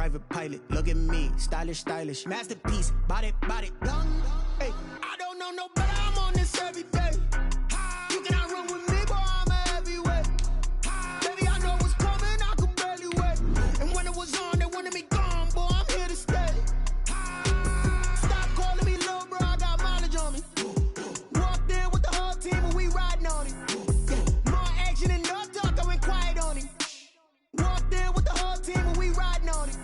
private pilot. Look at me, stylish, stylish, masterpiece. Body, young. Hey, I don't know no better. I'm on this every day. You cannot run with me, boy. I'm a heavyweight. Baby, I know what's coming. I could barely wait. And when it was on, they wanted me gone, boy. I'm here to stay. Stop calling me little bro. I got mileage on me. Walked in with the whole team and we riding on it. More action and no talk. I went quiet on it. Walked in with the whole team and we riding on it.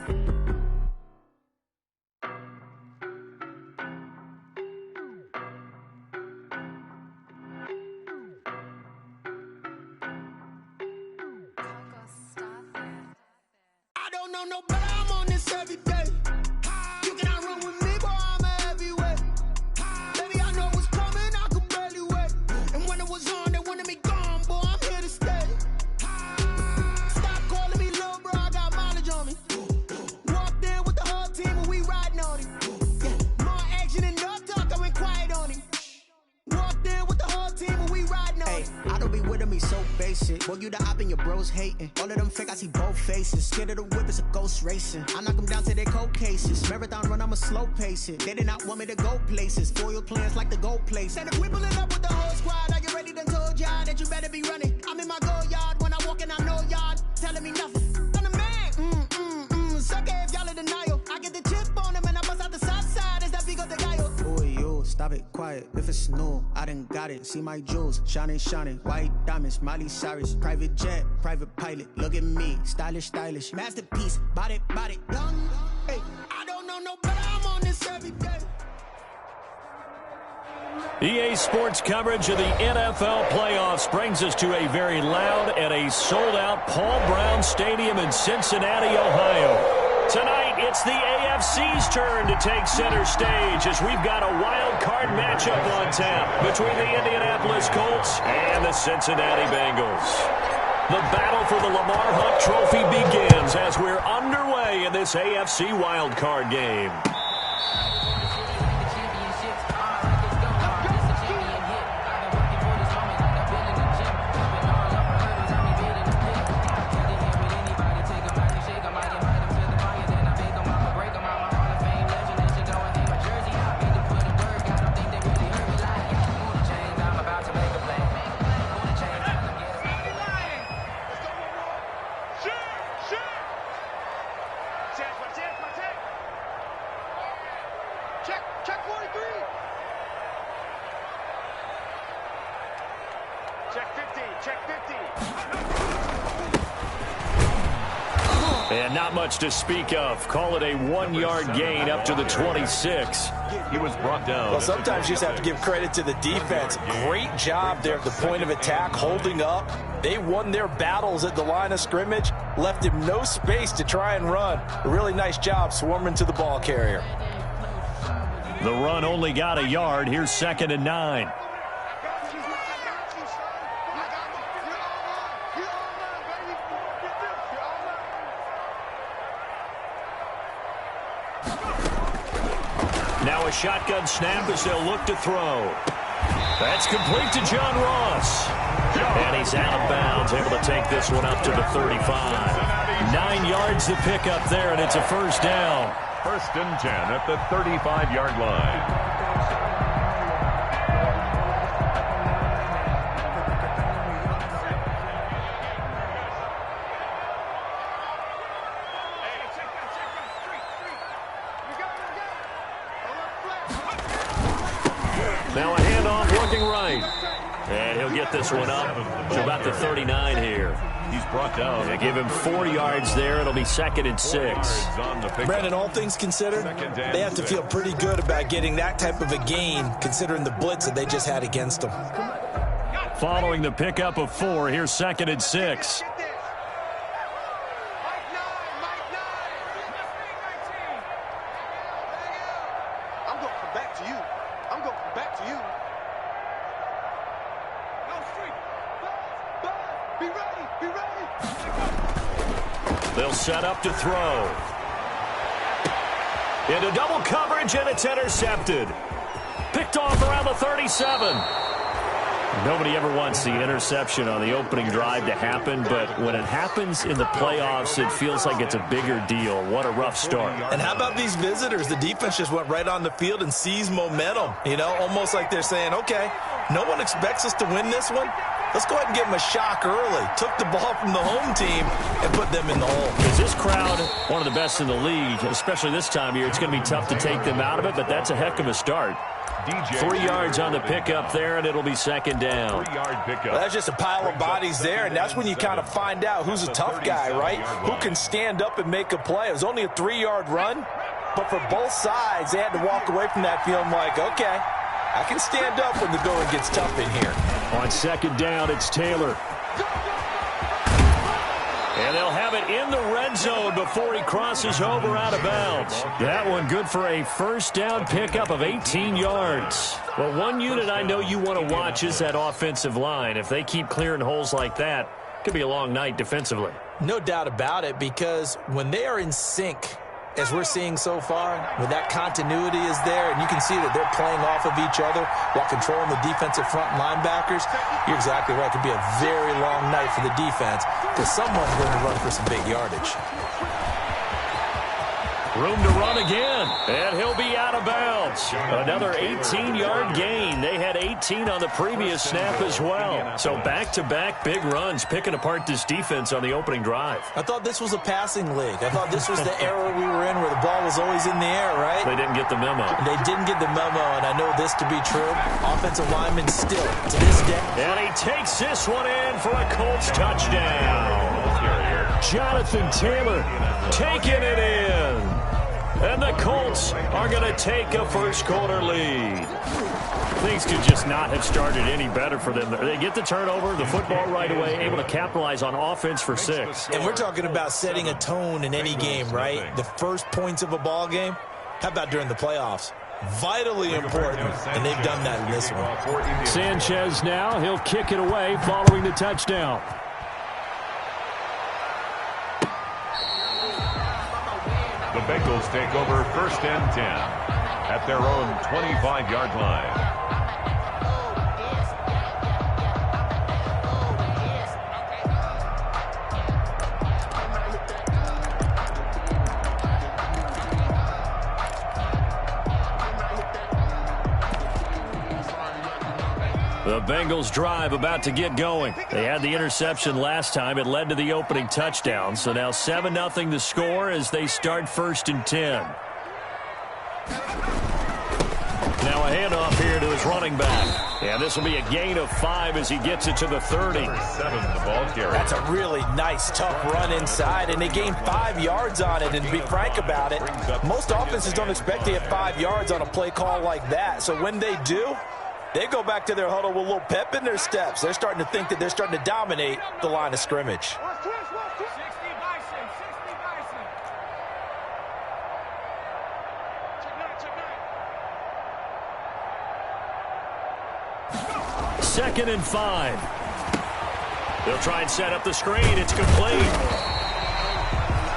I don't know no better. I'm on this every day. You cannot run with me, boy. I'm a heavyweight. Baby, I know what's coming. I could barely wait. And when it was on, they wanted me gone, boy. I'm here to stay. Stop calling me little bro. I got mileage on me. Walked in with the whole team and we riding on it. More action and no talk. I went quiet on it. Walked in with the whole team and we riding on it. I don't be with him, he's so basic. Boy, you the op and your bros hating. All of them fake, I see both faces. Scared of the whip, it's a ghost racing. I knock them down to their cold cases. Marathon run, I'ma slow pace it. They did not want me to go places. Foil plans like the gold place. And if we pulling up with the whole squad, I get ready to told y'all that you better be running. I'm in my go yard. When I walk in, I know y'all telling me nothing. I'm the man. Sucker if y'all in denial. I get the chip on them and I bust out the south side. Is that big of the guy? Oh, you stop it, quiet. If it's new, I done got it. See my jewels, shining, white diamonds, Miley Cyrus, private jet, private pilot. Look at me, stylish, stylish, masterpiece. Body, young. Hey, I don't know no better. I'm on this every day. EA Sports coverage of the NFL playoffs brings us to a very loud and a sold-out Paul Brown Stadium in Cincinnati, Ohio. Tonight, it's the AFC's turn to take center stage as we've got a wild card matchup on tap between the Indianapolis Colts and the Cincinnati Bengals. The battle for the Lamar Hunt Trophy begins as we're underway in this AFC wild card game. And not much to speak of. Call it a 1-yard gain up to the 26. He was brought down. Well, sometimes you just have to give credit to the defense. Great job there at the point of attack, holding up. They won their battles at the line of scrimmage, left him no space to try and run. A really nice job swarming to the ball carrier. The run only got a yard. Here's 2nd and 9. Now a shotgun snap as they'll look to throw. That's complete to John Ross. And he's out of bounds, able to take this one up to the 35. 9 yards to pick up there, and it's a first down. 1st and 10 at the 35-yard line. Now a handoff working right. And he'll get this one up to about the 39 here. He's brought down. They give him 4 yards there. It'll be 2nd and 6. Brandon, all things considered, they have to feel pretty good about getting that type of a gain, considering the blitz that they just had against them. Following the pickup of 4, here's 2nd and 6. They'll set up to throw. Into double coverage, and it's intercepted. Picked off around the 37. Nobody ever wants the interception on the opening drive to happen, but when it happens in the playoffs, it feels like it's a bigger deal. What a rough start. And how about these visitors? The defense just went right on the field and seized momentum. You know, almost like they're saying, okay, no one expects us to win this one. Let's go ahead and give them a shock early. Took the ball from the home team and put them in the hole. Because this crowd, one of the best in the league, especially this time of year, it's going to be tough to take them out of it, but that's a heck of a start. 3 yards on the pickup there, and it'll be second down. 3-yard pickup. Well, that's just a pile of bodies there, and that's when you kind of find out who's a tough guy, right? Who can stand up and make a play. It was only a 3-yard run, but for both sides, they had to walk away from that feeling like, okay, I can stand up when the going gets tough in here. On second down, it's Taylor. And they'll have it in the red zone before he crosses over out of bounds. That one good for a first down pickup of 18 yards. Well, one unit I know you want to watch is that offensive line. If they keep clearing holes like that, it could be a long night defensively. No doubt about it, because when they are in sync, as we're seeing so far, when that continuity is there, and you can see that they're playing off of each other while controlling the defensive front linebackers, you're exactly right. It could be a very long night for the defense because someone's going to run for some big yardage. Room to run again, and he'll be out of bounds. Another 18-yard gain. They had 18 on the previous snap as well. So back-to-back big runs, picking apart this defense on the opening drive. I thought this was a passing league. I thought this was the era we were in where the ball was always in the air, right? They didn't get the memo. They didn't get the memo, and I know this to be true. Offensive linemen still, to this day. And he takes this one in for a Colts touchdown. Jonathan Taylor taking it in. And the Colts are going to take a first-quarter lead. Things could just not have started any better for them. They get the turnover, the football right away, able to capitalize on offense for 6. And we're talking about setting a tone in any game, right? The first points of a ball game. How about during the playoffs? Vitally important, and they've done that in this one. Sanchez now, he'll kick it away following the touchdown. The Bengals take over first and 10 at their own 25-yard line. The Bengals drive about to get going. They had the interception last time. It led to the opening touchdown. So now 7-0 the score as they start first and 10. Now a handoff here to his running back. And this will be a gain of 5 as he gets it to the 30. 7, the ball carrier. That's a really nice, tough run inside, and they gained 5 yards on it. And to be frank about it, most offenses don't expect to get 5 yards on a play call like that. So when they do, they go back to their huddle with a little pep in their steps. They're starting to think that they're starting to dominate the line of scrimmage. Second and 5. They'll try and set up the screen. It's complete.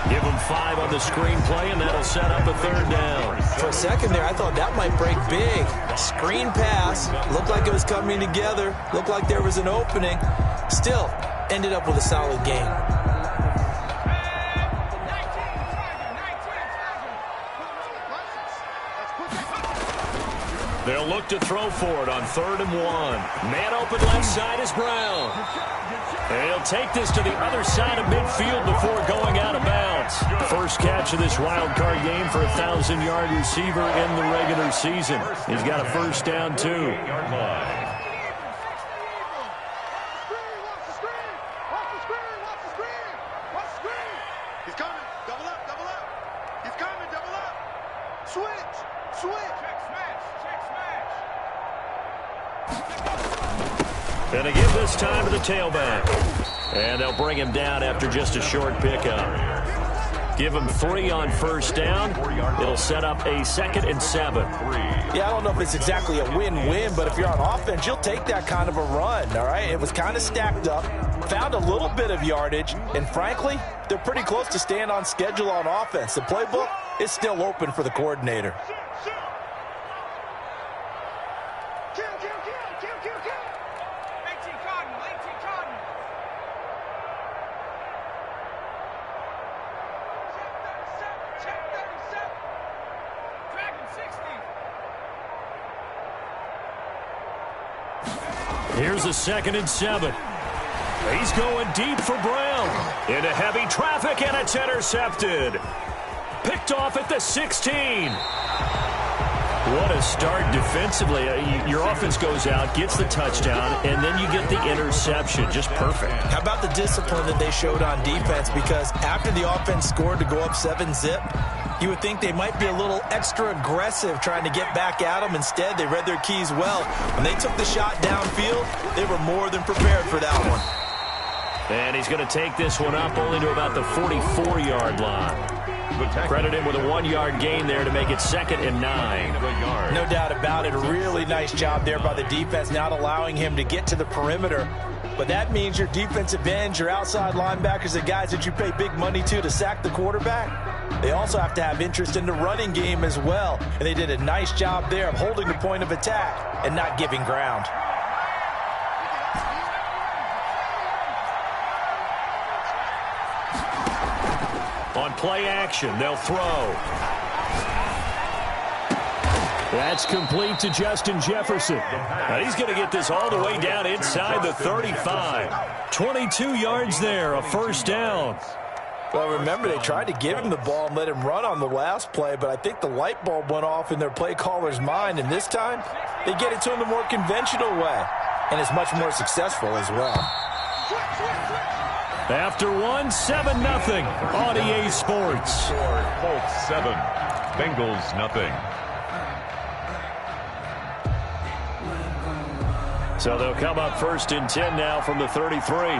Give them 5 on the screen play, and that'll set up a third down. For a second there, I thought that might break big. Screen pass. Looked like it was coming together. Looked like there was an opening. Still, ended up with a solid game. They'll look to throw for it on 3rd and 1. Man open left side is Brown. And he'll take this to the other side of midfield before going out of bounds. First catch of this wild card game for a 1,000-yard receiver in the regular season. He's got a first down, too. He's coming. Double up, double up. He's coming, double up. Switch, switch. Check smash, check smash. And they give this time to the tailback. And they'll bring him down after just a short pickup. Give him 3 on first down. It'll set up a 2nd and 7. Yeah, I don't know if it's exactly a win-win, but if you're on offense, you'll take that kind of a run, all right? It was kind of stacked up, found a little bit of yardage, and frankly, they're pretty close to staying on schedule on offense. The playbook is still open for the coordinator. Here's a 2nd and 7. He's going deep for Brown. Into heavy traffic, and it's intercepted. Picked off at the 16. What a start defensively. Your offense goes out, gets the touchdown, and then you get the interception. Just perfect. How about the discipline that they showed on defense? Because after the offense scored to go up 7-zip, you would think they might be a little extra aggressive trying to get back at them. Instead, they read their keys well. When they took the shot downfield, they were more than prepared for that one. And he's going to take this one up only to about the 44-yard line. Credit him with a 1-yard gain there to make it 2nd and 9. No doubt about it. A really nice job there by the defense, not allowing him to get to the perimeter. But that means your defensive ends, your outside linebackers, the guys that you pay big money to sack the quarterback, they also have to have interest in the running game as well. And they did a nice job there of holding the point of attack and not giving ground. On play action, they'll throw. That's complete to Justin Jefferson. And he's going to get this all the way down inside the 35. 22 yards there, a 1st down. Well, remember, they tried to give him the ball and let him run on the last play, but I think the light bulb went off in their play caller's mind, and this time they get it to him the more conventional way, and it's much more successful as well. After 1, 7-0 on EA Sports. Colts 7, Bengals nothing. So they'll come up 1st and 10 now from the 33.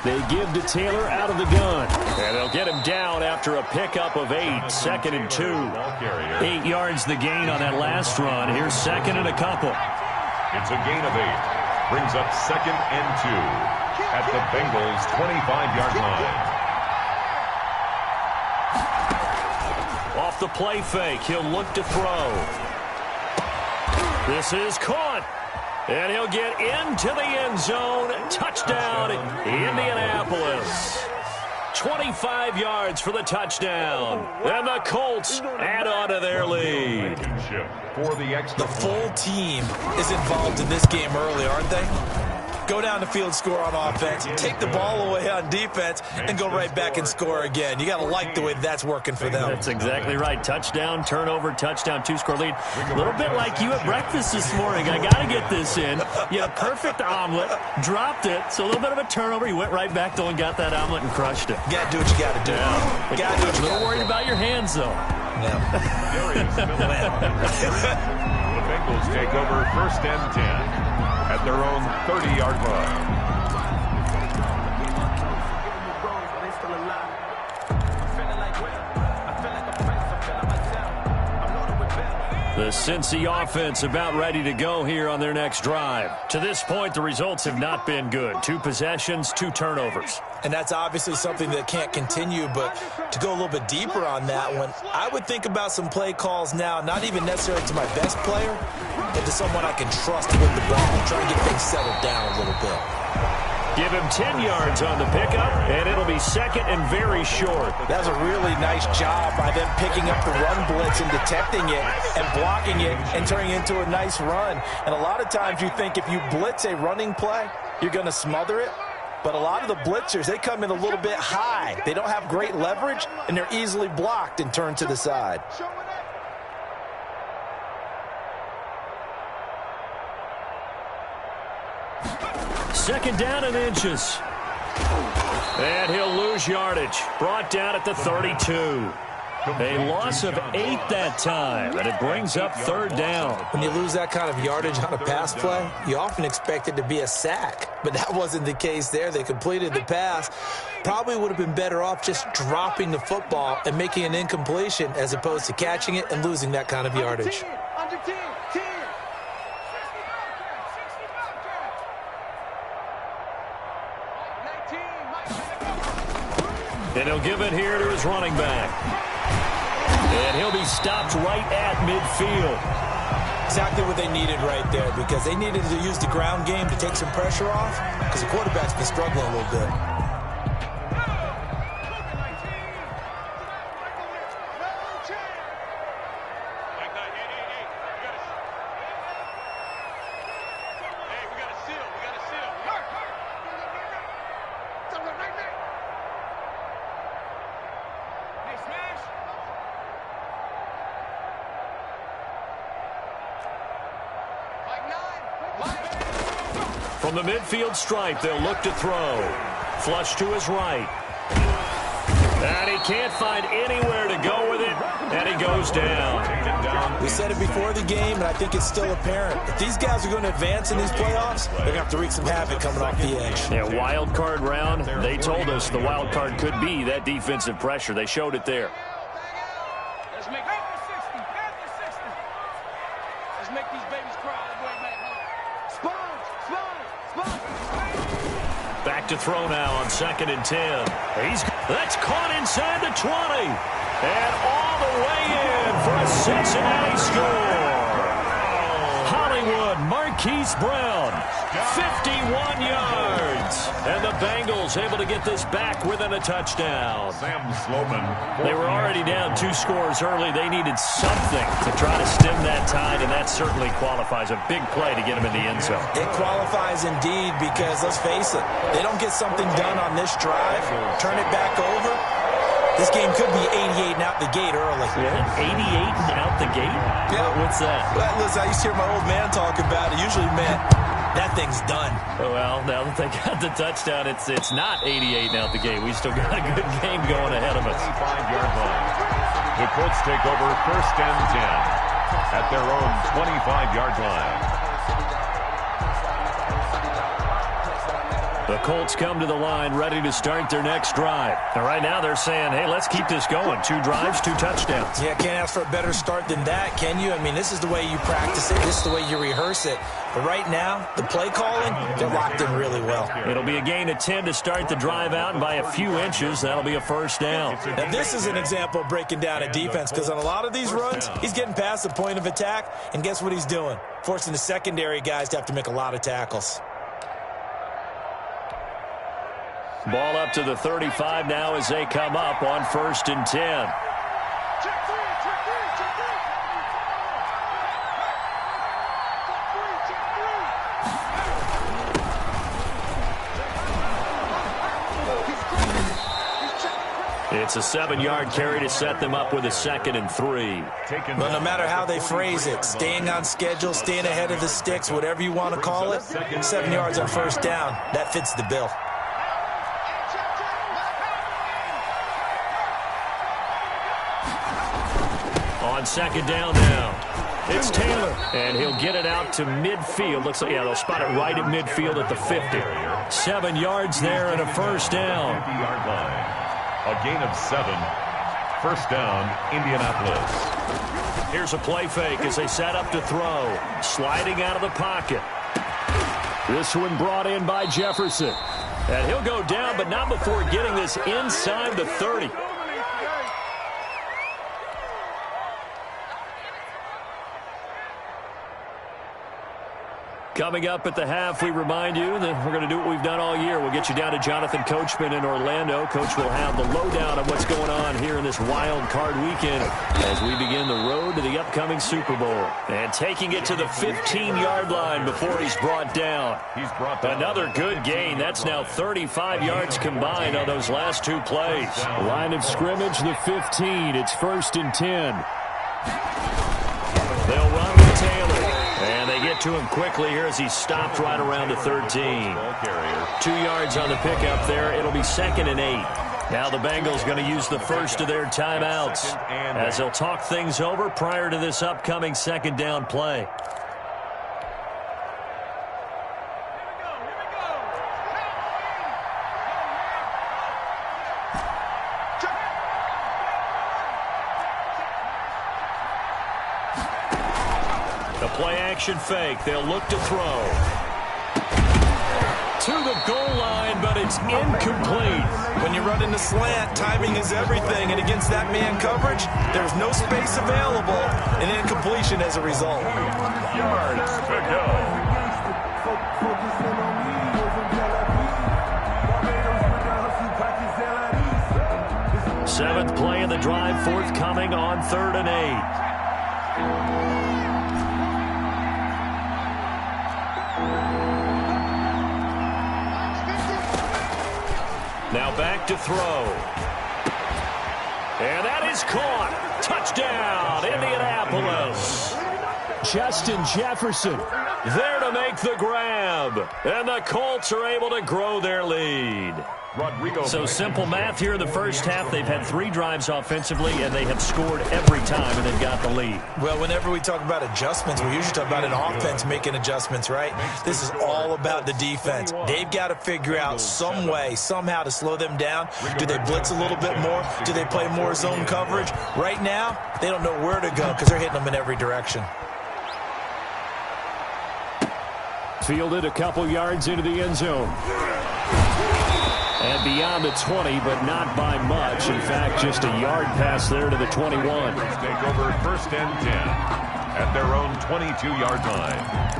They give to Taylor out of the gun. And they'll get him down after a pickup of 8. 2nd and 2. 8 yards the gain on that last run. Here's 2nd and a couple. It's a gain of 8. Brings up 2nd and 2 at the Bengals' 25-yard line. Off the play fake, he'll look to throw. This is caught. And he'll get into the end zone. Touchdown, Indianapolis. 25 yards for the touchdown. And the Colts add on to their lead. The full team is involved in this game early, aren't they? Go down the field, score on offense, take the ball away on defense, and go right back and score again. You got to like the way that's working for them. That's exactly right. Touchdown, turnover, touchdown, 2-score lead. A little bit like you at breakfast this morning. I got to get this in. You had a perfect omelet, dropped it, so a little bit of a turnover. You went right back, though, and got that omelet and crushed it. You got to do what you got to do. Yeah. You got to do what you got to do. A little worried about your hands, though. Yeah. The Bengals take over 1st and 10. At their own 30-yard line. The Cincy offense about ready to go here on their next drive. To this point, the results have not been good. 2 possessions, 2 turnovers. And that's obviously something that can't continue, but to go a little bit deeper on that one, I would think about some play calls now, not even necessarily to my best player, but to someone I can trust with the ball, try and get things settled down a little bit. Give him 10 yards on the pickup, and it'll be 2nd and very short. That was a really nice job by them picking up the run blitz and detecting it and blocking it and turning it into a nice run. And a lot of times you think if you blitz a running play, you're going to smother it. But a lot of the blitzers, they come in a little bit high. They don't have great leverage, and they're easily blocked and turned to the side. Second down and inches. And he'll lose yardage. Brought down at the 32. A loss of 8 that time, and it brings up 3rd down. When you lose that kind of yardage on a pass play, you often expect it to be a sack. But that wasn't the case there. They completed the pass. Probably would have been better off just dropping the football and making an incompletion as opposed to catching it and losing that kind of yardage. And he'll give it here to his running back. And he'll be stopped right at midfield. Exactly what they needed right there, because they needed to use the ground game to take some pressure off, because the quarterback's been struggling a little bit. From the midfield stripe, they'll look to throw. Flush to his right. And he can't find anywhere to go with it, and he goes down. We said it before the game, and I think it's still apparent. If these guys are going to advance in these playoffs, they're going to have to wreak some havoc coming off the edge. Yeah, wild card round. They told us the wild card could be that defensive pressure. They showed it there. Let's make these babies cry all the way back home. Back to throw now on 2nd and 10. That's caught inside the 20. And all the way in for a Cincinnati score. Hollywood Marquise Brown, 51 yards. And the Bengals able to get this back within a touchdown. Sam Sloman. They were already down 2 scores early. They needed something to try to stem that tide, and that certainly qualifies. A big play to get them in the end zone. It qualifies indeed because, let's face it, they don't get something done on this drive, turn it back over. This game could be 88 and out the gate early. Yeah, 88 and out the gate? Yeah. What's that? Well, listen, I used to hear my old man talk about it. Usually meant that thing's done. Well, now that they got the touchdown, it's not 88 and out the gate. We still got a good game going ahead of us. 25-yard line. The Colts take over 1st and 10 at their own 25-yard line. The Colts come to the line ready to start their next drive. And right now they're saying, hey, let's keep this going. 2 drives, 2 touchdowns. Yeah, can't ask for a better start than that, can you? I mean, this is the way you practice it. This is the way you rehearse it. But right now, the play calling, they're locked in really well. It'll be a gain of 10 to start the drive out, and by a few inches, that'll be a 1st down. Now, this is an example of breaking down a defense, because on a lot of these runs, he's getting past the point of attack, and guess what he's doing? Forcing the secondary guys to have to make a lot of tackles. Ball up to the 35 now as they come up on 1st and 10. It's a 7-yard carry to set them up with a 2nd and 3. But no matter how they phrase it, staying on schedule, staying ahead of the sticks, whatever you want to call it, 7 yards on 1st down, that fits the bill. On 2nd down now, it's Taylor, and he'll get it out to midfield. Looks like, yeah, they'll spot it right at midfield at the 50. 7 yards there and a 1st down. 50-yard line. A gain of 7. 1st down, Indianapolis. Here's a play fake as they set up to throw. Sliding out of the pocket. This one brought in by Jefferson. And he'll go down, but not before getting this inside the 30. Coming up at the half, we remind you that we're going to do what we've done all year. We'll get you down to Jonathan Coachman in Orlando. Coach will have the lowdown on what's going on here in this wild card weekend as we begin the road to the upcoming Super Bowl. And taking it to the 15-yard line before he's brought down. Another good gain. That's now 35 yards combined on those last 2 plays. Line of scrimmage, the 15. It's 1st and 10. They'll run with Taylor. And they get to him quickly here as he stopped right around the 13. 2 yards on the pickup there. It'll be 2nd and 8. Now the Bengals going to use the first of their timeouts as they'll talk things over prior to this upcoming 2nd down play. Play-action fake. They'll look to throw. To the goal line, but it's incomplete. When you run in the slant, timing is everything, and against that man coverage, there's no space available, and incompletion as a result. Yards to go. Seventh play of the drive forthcoming on 3rd and 8. Now back to throw. And that is caught. Touchdown, Indianapolis. Justin Jefferson There to make the grab. And the Colts are able to grow their lead. So simple math here in the first half. They've had 3 drives offensively, and they have scored every time, and they've got the lead. Well, whenever we talk about adjustments, we usually talk about an offense making adjustments, right? This is all about the defense. They've got to figure out some way, somehow to slow them down. Do they blitz a little bit more? Do they play more zone coverage? Right now, they don't know where to go because they're hitting them in every direction. Fielded a couple yards into the end zone. And beyond the 20, but not by much. In fact, just a yard pass there to the 21. Take over 1st and 10 at their own 22-yard line.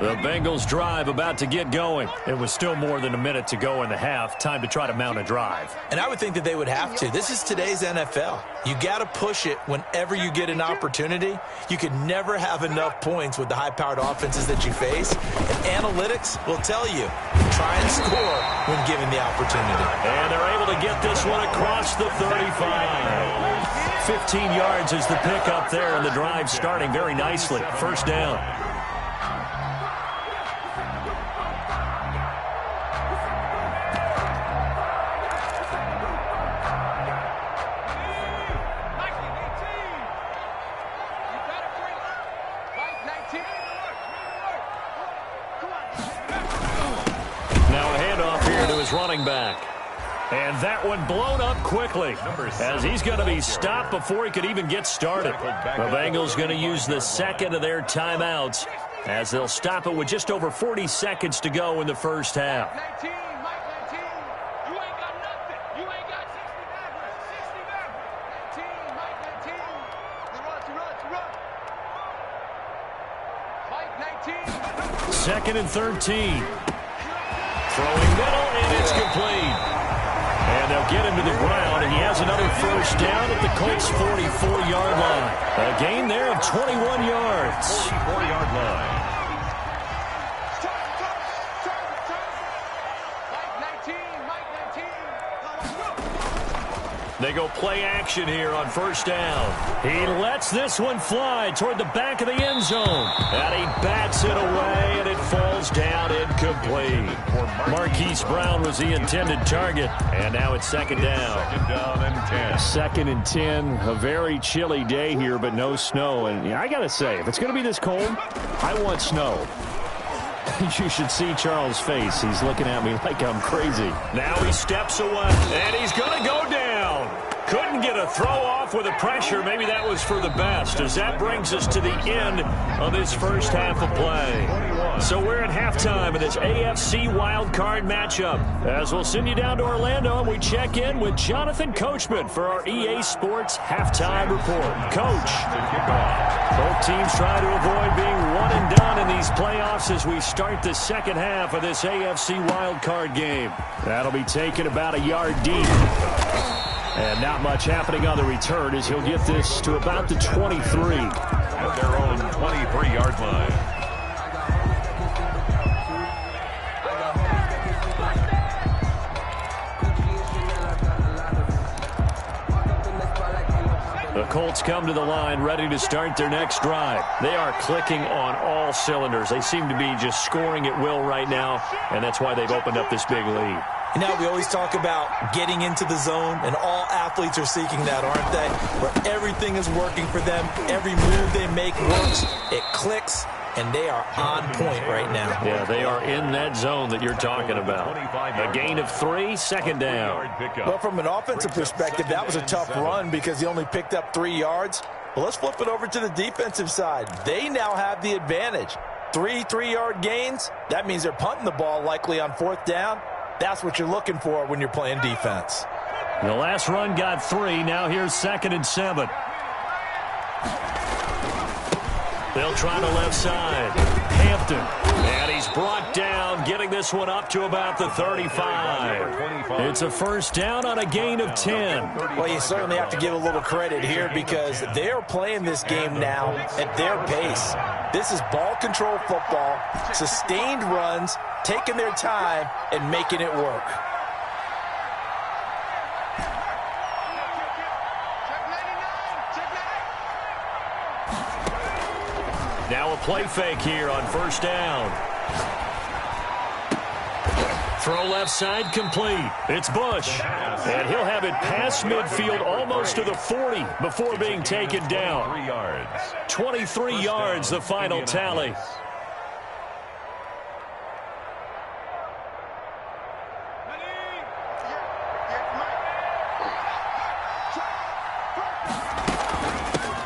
The Bengals drive about to get going. It was still more than a minute to go in the half. Time to try to mount a drive. And I would think that they would have to. This is today's NFL. You got to push it whenever you get an opportunity. You can never have enough points with the high-powered offenses that you face. And analytics will tell you, try and score when given the opportunity. And they're able to get this one across the 35. 15 yards is the pickup there, and the drive starting very nicely. First down. Running back. And that one blown up quickly as he's going to be stopped before he could even get started. The Bengals going to use the second of their timeouts as they'll stop it with just over 40 seconds to go in the first half. Second and 13. Throwing middle, and it's complete. And they'll get him to the ground, and he has another first down at the Colts' 44-yard line. A gain there of 21 yards. 44-yard line. They go play action here on first down. He lets this one fly toward the back of the end zone. And he bats it away, and it falls down incomplete. Marquise Brown was the intended target. And now it's second down. Second down and 10. Second and 10. A very chilly day here, but no snow. And I got to say, if it's going to be this cold, I want snow. You should see Charles' face. He's looking at me like I'm crazy. Now he steps away, and he's going to go down. Couldn't get a throw off with the pressure. Maybe that was for the best, as that brings us to the end of this first half of play. So we're at halftime of this AFC Wildcard matchup. As we'll send you down to Orlando, and we check in with Jonathan Coachman for our EA Sports Halftime Report. Coach, both teams try to avoid being one and done in these playoffs as we start the second half of this AFC Wildcard game. That'll be taken about a yard deep. And not much happening on the return as he'll get this to about the 23. At their own 23-yard line. The Colts come to the line ready to start their next drive. They are clicking on all cylinders. They seem to be just scoring at will right now, and that's why they've opened up this big lead. You know, we always talk about getting into the zone, and all athletes are seeking that, aren't they? Where everything is working for them, every move they make works, it clicks, and they are on point right now. Yeah, they are in that zone that you're talking about. A gain of 3, second down. Well, from an offensive perspective, that was a tough run because he only picked up 3 yards. Well, let's flip it over to the defensive side. They now have the advantage. 3 3-yard gains, that means they're punting the ball likely on 4th down. That's what you're looking for when you're playing defense. The last run got 3. Now here's 2nd and 7. They'll try the left side. Hampton. And he's brought down, getting this one up to about the 35. It's a first down on a gain of 10. Well, you certainly have to give a little credit here because they're playing this game now at their pace. This is ball control football, sustained runs, taking their time, and making it work. Now a play fake here on first down. Throw left side complete. It's Bush. And he'll have it past midfield almost to the 40 before being taken down. 3 yards. 23 yards, the final tally.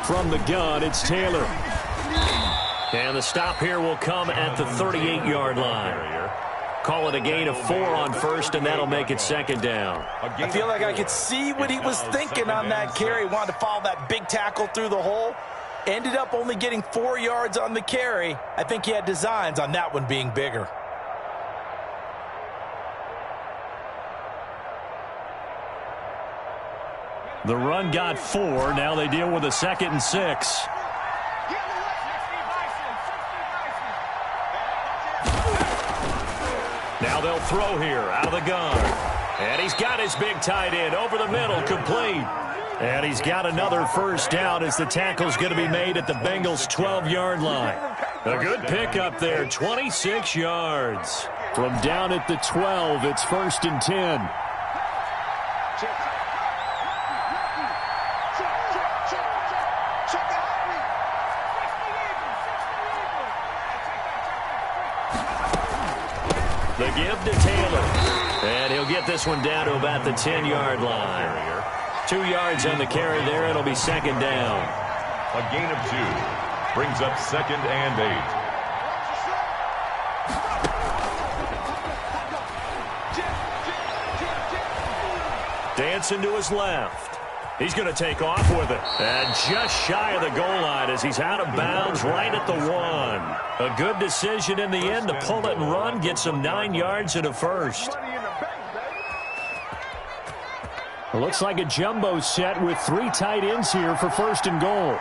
From the gun, it's Taylor. And the stop here will come at the 38-yard line. Call it a gain of 4 on first, and that'll make it second down. I feel like I could see what he was thinking on that carry. Wanted to follow that big tackle through the hole. Ended up only getting 4 yards on the carry. I think he had designs on that one being bigger. The run got 4. Now they deal with a 2nd and 6. Now they'll throw here out of the gun. And he's got his big tight end over the middle, complete. And he's got another first down as the tackle's going to be made at the Bengals' 12-yard line. A good pickup there, 26 yards. From down at the 12, it's 1st and 10. The give to Taylor. And he'll get this one down to about the 10-yard line. 2 yards on the carry there. It'll be second down. A gain of 2. Brings up 2nd and 8. Dancing to his left. He's going to take off with it. And just shy of the goal line as he's out of bounds right at the 1. A good decision in the end to pull it and run. Get some 9 yards and a first. It looks like a jumbo set with 3 tight ends here for 1st and goal.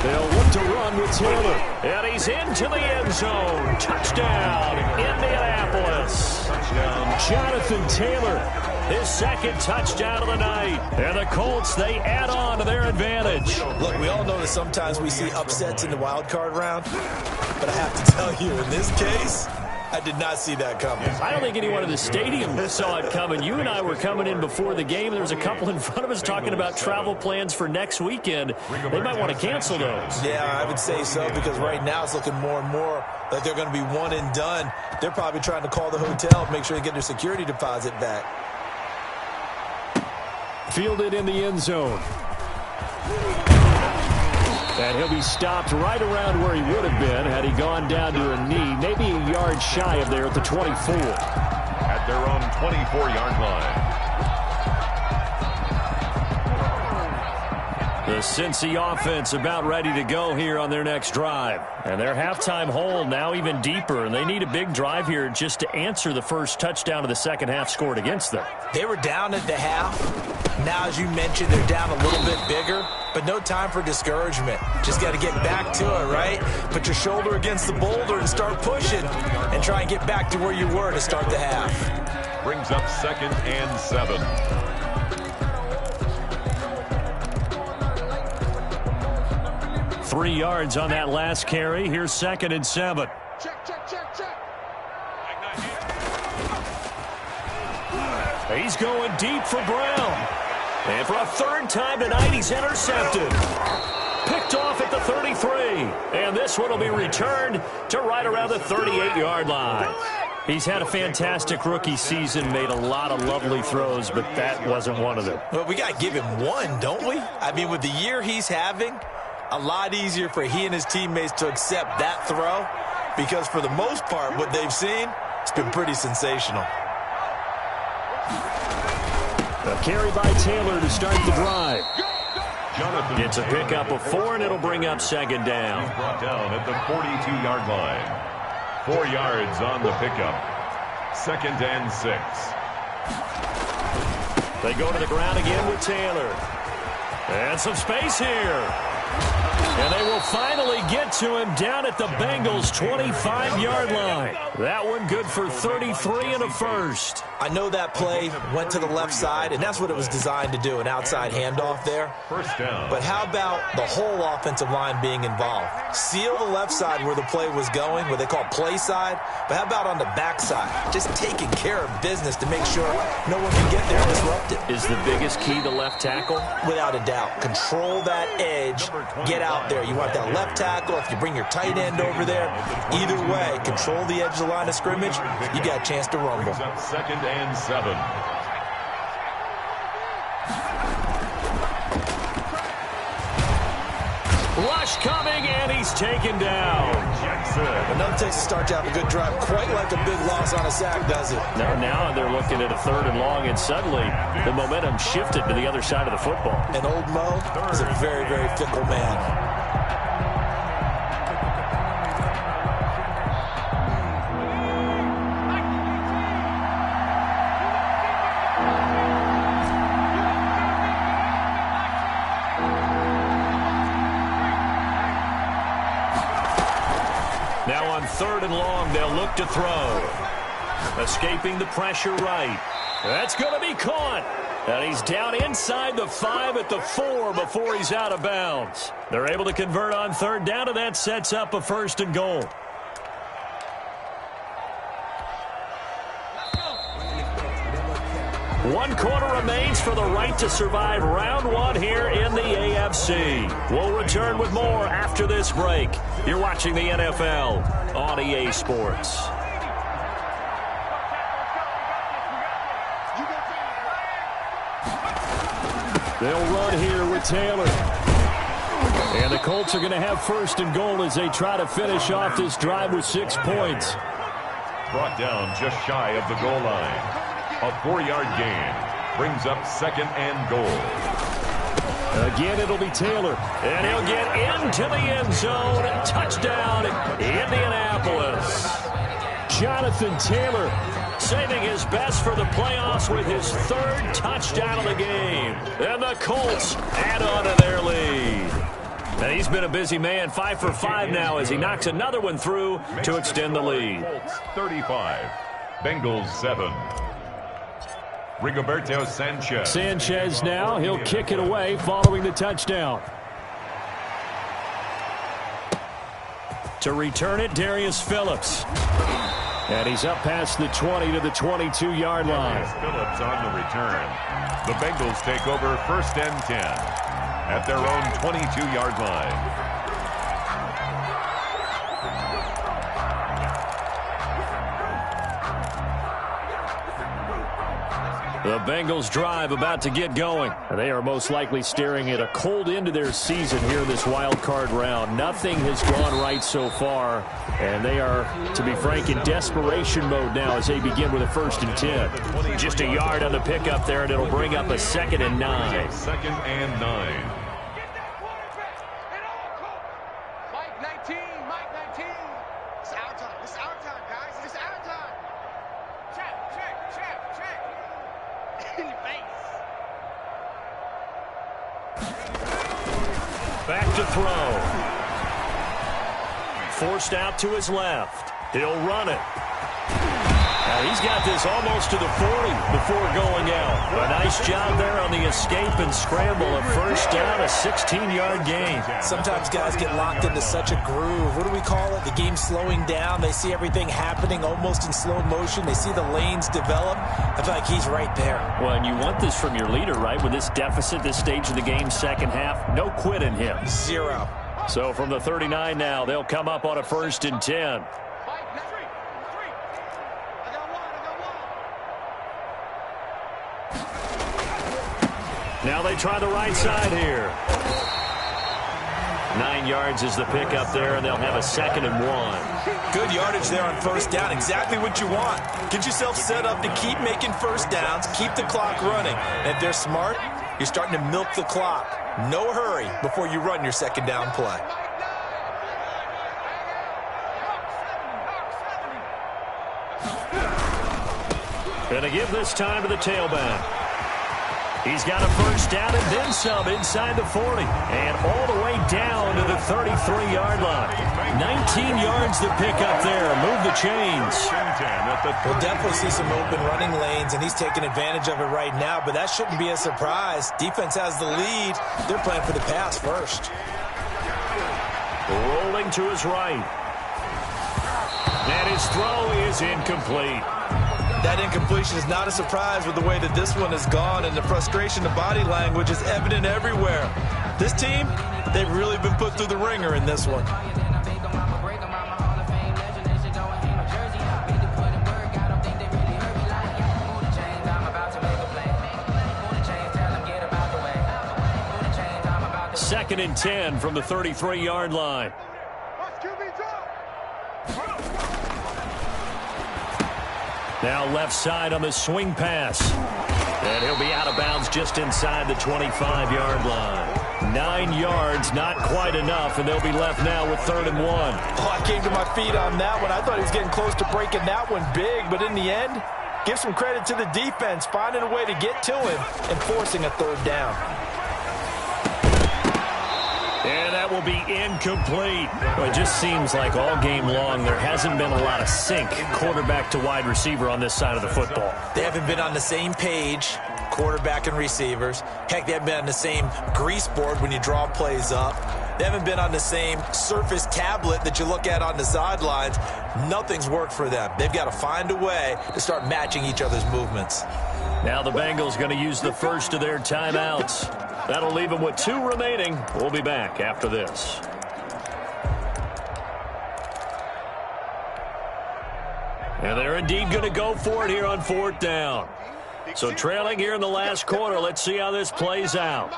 They'll look to run with Taylor. And he's into the end zone. Touchdown, Indianapolis. Jonathan Taylor, his 2nd touchdown of the night. And the Colts, they add on to their advantage. Look, we all know that sometimes we see upsets in the wild card round. But I have to tell you, in this case, I did not see that coming. I don't think anyone in the stadium saw it coming. You and I were coming in before the game. There was a couple in front of us talking about travel plans for next weekend. They might want to cancel those. Yeah, I would say so because right now it's looking more and more like they're going to be one and done. They're probably trying to call the hotel and make sure they get their security deposit back. Fielded in the end zone. And he'll be stopped right around where he would have been had he gone down to a knee, maybe a yard shy of there at the 24. At their own 24-yard line. The Cincy offense about ready to go here on their next drive. And their halftime hole now even deeper, and they need a big drive here just to answer the first touchdown of the second half scored against them. They were down at the half. Now, as you mentioned, they're down a little bit bigger, but no time for discouragement. Just got to get back to it, right? Put your shoulder against the boulder and start pushing and try and get back to where you were to start the half. Brings up 2nd and 7. 3 yards on that last carry. Here's 2nd and 7. Check. He's going deep for Brown. And for a 3rd time tonight, he's intercepted. Picked off at the 33. And this one will be returned to right around the 38-yard line. He's had a fantastic rookie season, made a lot of lovely throws, but that wasn't one of them. Well, we got to give him one, don't we? I mean, with the year he's having, a lot easier for he and his teammates to accept that throw because for the most part, what they've seen, it's been pretty sensational. A carry by Taylor to start the drive. It's a pickup of 4, and it'll bring up second down. He's brought down at the 42-yard line. 4 yards on the pickup. 2nd and 6. They go to the ground again with Taylor. And some space here. And they will finally get to him down at the Bengals' 25-yard line. That one good for 33 and a first. I know that play went to the left side, and that's what it was designed to do, an outside handoff there. First down. But how about the whole offensive line being involved? Seal the left side where the play was going, what they call play side. But how about on the back side? Just taking care of business to make sure no one can get there and disrupt it. Is the biggest key the left tackle? Without a doubt. Control that edge. Get out there. You want that left tackle. If you bring your tight end over there, either way, control the edge of the line of scrimmage, you got a chance to rumble. Brings up 2nd and 7. Rush coming, and he's taken down. Jackson. Another Texas start to have a good drive. Quite like a big loss on a sack, does it? Now they're looking at a 3rd and long, and suddenly the momentum shifted to the other side of the football. And old Mo is a very, very fickle man. Now on 3rd and long, they'll look to throw. Escaping the pressure right. That's going to be caught. And he's down inside the 5 at the 4 before he's out of bounds. They're able to convert on 3rd down, and that sets up a 1st and goal. One quarter remains for the right to survive round 1 here in the AFC. We'll return with more after this break. You're watching the NFL on EA Sports. They'll run here with Taylor. And the Colts are going to have 1st and goal as they try to finish off this drive with 6 points. Brought down just shy of the goal line. A 4-yard gain brings up 2nd and goal. Again, it'll be Taylor. And he'll get into the end zone. Touchdown, Indianapolis. Jonathan Taylor saving his best for the playoffs with his 3rd touchdown of the game. And the Colts add on to their lead. And he's been a busy man, 5 for 5 now as he knocks another one through to extend the lead. Colts 35, Bengals 7. Rigoberto Sanchez. Sanchez now, he'll kick it away following the touchdown. To return it, Darius Phillips. And he's up past the 20 to the 22-yard line. Darius Phillips on the return. The Bengals take over 1st and 10 at their own 22-yard line. The Bengals drive about to get going. They are most likely staring at a cold end to their season here in this wild card round. Nothing has gone right so far, and they are, to be frank, in desperation mode now as they begin with a 1st and 10. Just a yard on the pickup there, and it'll bring up a 2nd and 9. 2nd and 9. Mike 19, Mike 19. It's our time. It's our time, guys. It's our time. Check. In your face. Back to throw. Forced out to his left. He'll run it. Now he's got this almost to the 40 before going out. A nice job there on the escape and scramble. A 1st down, a 16-yard gain. Sometimes guys get locked into such a groove. What do we call it? The game's slowing down. They see everything happening almost in slow motion. They see the lanes develop. I feel like he's right there. Well, and you want this from your leader, right? With this deficit, this stage of the game, 2nd half, no quit in him. 0. So from the 39 now, they'll come up on a 1st and 10. Now they try the right side here. 9 yards is the pickup there, and they'll have a 2nd and 1. Good yardage there on 1st down. Exactly what you want. Get yourself set up to keep making 1st downs, keep the clock running. And if they're smart, you're starting to milk the clock. No hurry before you run your second down play. Gonna give this time to the tailback. He's got a first down and then some inside the 40. And all the way down to the 33-yard line. 19 yards to pick up there. Move the chains. We'll definitely see some open running lanes, and he's taking advantage of it right now. But that shouldn't be a surprise. Defense has the lead. They're playing for the pass first. Rolling to his right. And his throw is incomplete. That incompletion is not a surprise with the way that this one has gone, and the frustration, the body language is evident everywhere. This team, they've really been put through the ringer in this one. Second and 10 from the 33-yard line. Now left side on the swing pass. And he'll be out of bounds just inside the 25-yard line. 9 yards, not quite enough, and they'll be left now with 3rd and 1. Oh, I came to my feet on that one. I thought he was getting close to breaking that one big, but in the end, give some credit to the defense, finding a way to get to him and forcing a 3rd down. And that will be incomplete. Well, it just seems like all game long there hasn't been a lot of sync quarterback to wide receiver on this side of the football. They haven't been on the same page, quarterback and receivers. Heck, they haven't been on the same grease board when you draw plays up. They haven't been on the same surface tablet that you look at on the sidelines. Nothing's worked for them. They've got to find a way to start matching each other's movements. Now the Bengals going to use the first of their timeouts. That'll leave them with 2 remaining. We'll be back after this. And they're indeed going to go for it here on 4th down. So trailing here in the last quarter. Let's see how this plays out.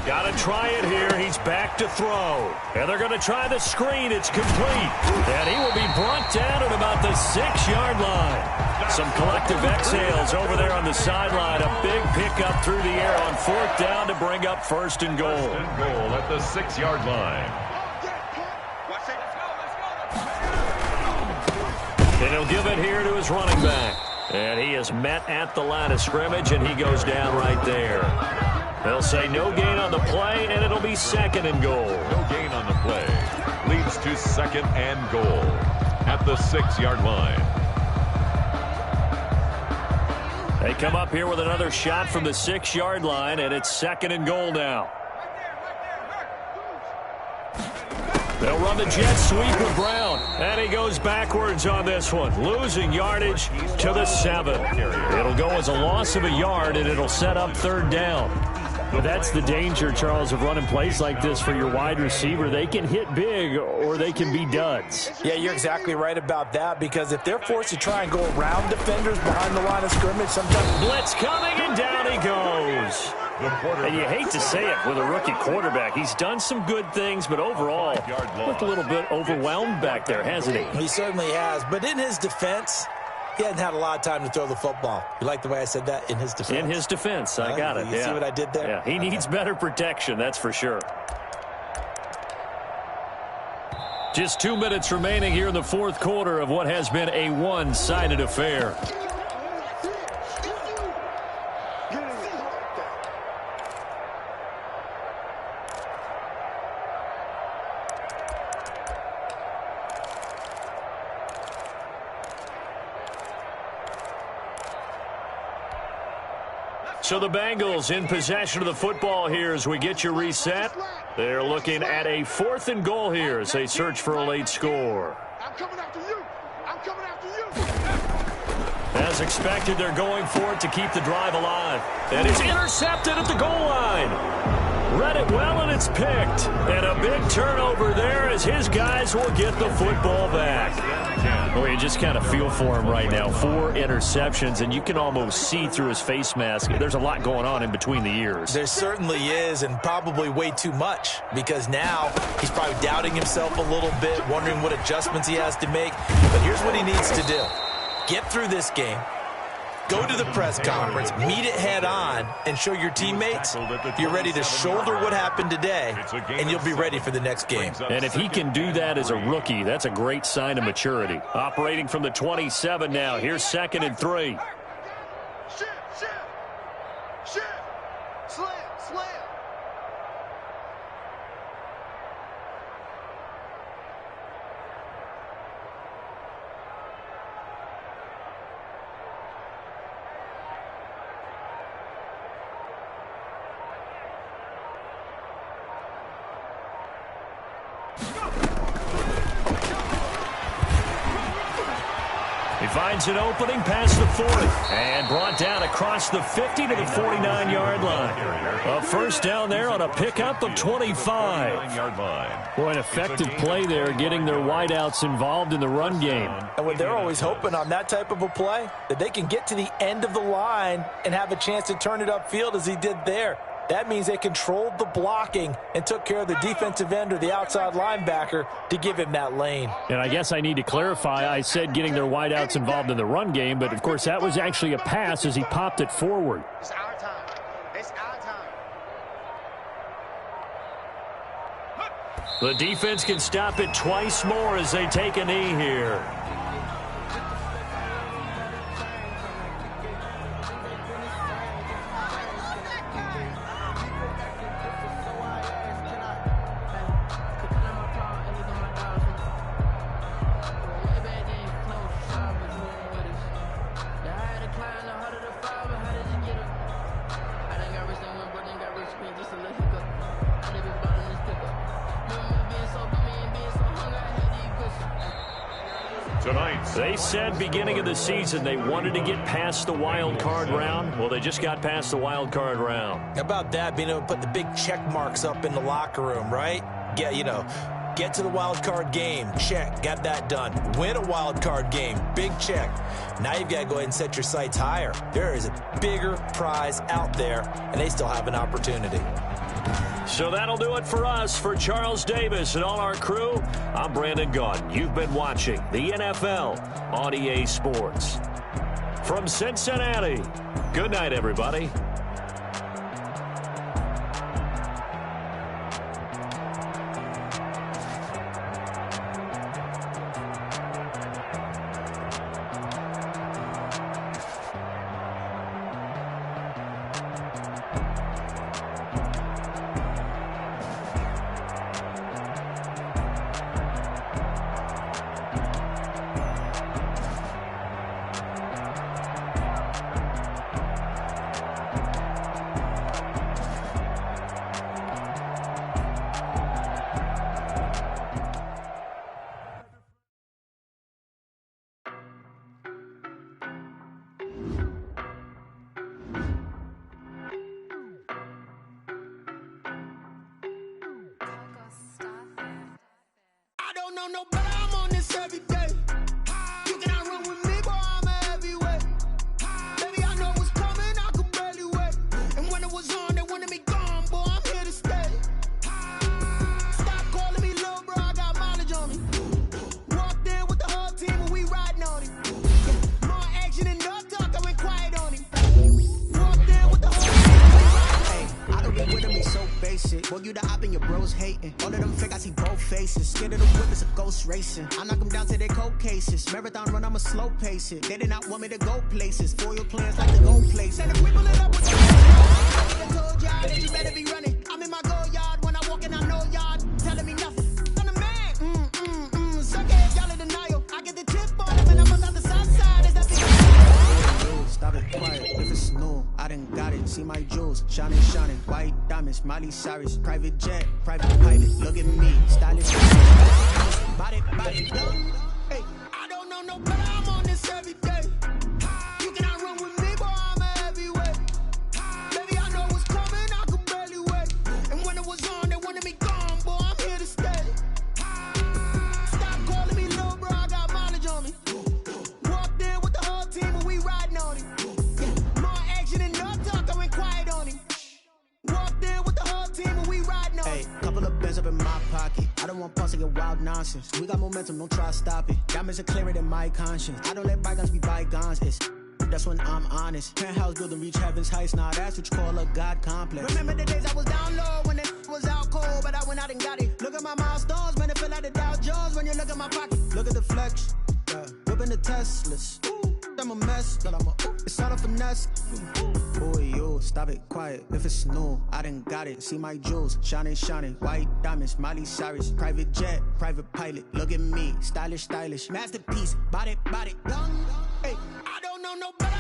Got to try it here. He's back to throw. And they're going to try the screen. It's complete. And he will be brought down at about the 6-yard line. Some collective exhales over there on the sideline. A big pickup through the air on 4th down to bring up 1st and goal. 1st and goal at the 6-yard line. And he'll give it here to his running back. And he is met at the line of scrimmage, and he goes down right there. They'll say no gain on the play, and it'll be 2nd and goal. No gain on the play. Leads to 2nd and goal at the 6-yard line. They come up here with another shot from the 6-yard line, and it's 2nd and goal now. They'll run the jet sweep with Brown, and he goes backwards on this one, losing yardage to the 7. It'll go as a loss of a yard, and it'll set up 3rd down. But that's the danger, Charles, of running plays like this for your wide receiver. They can hit big or they can be duds. Yeah, you're exactly right about that, because if they're forced to try and go around defenders behind the line of scrimmage, sometimes... Blitz coming, and down he goes. And you hate to say it with a rookie quarterback. He's done some good things, but overall, looked a little bit overwhelmed back there, hasn't he? He certainly has. But in his defense, he hasn't had a lot of time to throw the football. You like the way I said that? In his defense. In his defense. I got it. You see what I did there? Yeah, he needs better protection, that's for sure. Just 2 minutes remaining here in the 4th quarter of what has been a one-sided affair. So the Bengals in possession of the football here as we get you reset. They're looking at a 4th and goal here as they search for a late score. I'm coming after you. I'm coming after you. As expected, they're going for it to keep the drive alive. And it's intercepted at the goal line. Read it well, and it's picked. And a big turnover there as his guys will get the football back. Well, you just kind of feel for him right now. 4 interceptions, and you can almost see through his face mask. There's a lot going on in between the ears. There certainly is, and probably way too much, because now he's probably doubting himself a little bit, wondering what adjustments he has to make. But here's what he needs to do. Get through this game. Go to the press conference, meet it head on, and show your teammates you're ready to shoulder what happened today, and you'll be ready for the next game. And if he can do that as a rookie, that's a great sign of maturity. Operating from the 27 now. Here's 2nd and 3. Shift. Slam. He finds an opening past the 40 and brought down across the 50 to the 49-yard line. A first down there on a pickup of 25. Boy, an effective play there, getting their wideouts involved in the run game. And when they're always hoping on that type of a play, that they can get to the end of the line and have a chance to turn it upfield as he did there. That means they controlled the blocking and took care of the defensive end or the outside linebacker to give him that lane. And I guess I need to clarify, I said getting their wideouts involved in the run game, but of course that was actually a pass as he popped it forward. It's our time. It's our time. The defense can stop it twice more as they take a knee here. They said beginning of the season they wanted to get past the wild card round. Well, they just got past the wild card round. How about that, being able to put the big check marks up in the locker room, right? Get to the wild card game, check, got that done. Win a wild card game, big check. Now you've got to go ahead and set your sights higher. There is a bigger prize out there, and they still have an opportunity. So that'll do it for us. For Charles Davis and all our crew, I'm Brandon Gaudin. You've been watching the NFL on EA Sports. From Cincinnati, good night, everybody. No better, I'm on this every day. You cannot run with me, boy, I'm a heavyweight. Baby, I know what's coming, I could barely wait. And when it was on, they wanted me gone, boy, I'm here to stay. Stop calling me little bro, I got mileage on me. Walked in with the whole team and we riding on him. More action and no talk, I went quiet on him. Walked in with the whole team. Hey, I don't be with him, he's so basic. Boy, you the op and your bros hating. All of them fake, I see both faces. Scared of the whip, it's a ghost racing. I knock them down to their cold cases. Marathon run, I'ma slow pace it. They did not want me to go places. Foil plans like the gold place. And if we pull it up with I told y'all that you better be running. I'm in my go yard. When I walk in, I know y'all telling me nothing. I'm the man. Suck it, y'all in denial. I get the chip on them and I'm on the south side. Is that the stop it quiet. If it's new, I done got it. See my jewels, shining. White diamonds, Miley Cyrus, private jet, private pilot. Look at me, stylish. Body, hey, I don't know no better. I'm on this every day. You cannot run with me, boy, I'm a heavyweight. Baby, I know what's coming, I could barely wait. And when it was on, they wanted me gone, boy, I'm here to stay. Stop calling me little bro, I got mileage on me. Walked in with the whole team and we riding on him. More action and no talk, I went quiet on him. Walked in with the whole team and we riding on him. Hey, couple of bands up in my pocket. I don't want pause to get wild. nonsense. We got momentum, don't try to stop it. Diamonds are clearer than my conscience. I don't let bygones be bygones. That's when I'm honest. Penthouse building, reach heaven's heights. Now that's what you call a God complex. Remember the days I was down low when it was out cold, but I went out and got it. Look at my milestones, man, it feel like the Dow Jones when you look at my pocket. Look at the flex, whipping the Teslas. I'm a mess, but it's all a finesse. Boy, yo, stop it, quiet. If it's new, I done got it. See my jewels, shining, shining. White diamonds, Miley Cyrus. Private jet, private pilot. Look at me, stylish, stylish. Masterpiece, body, young. Hey, I don't know nobody.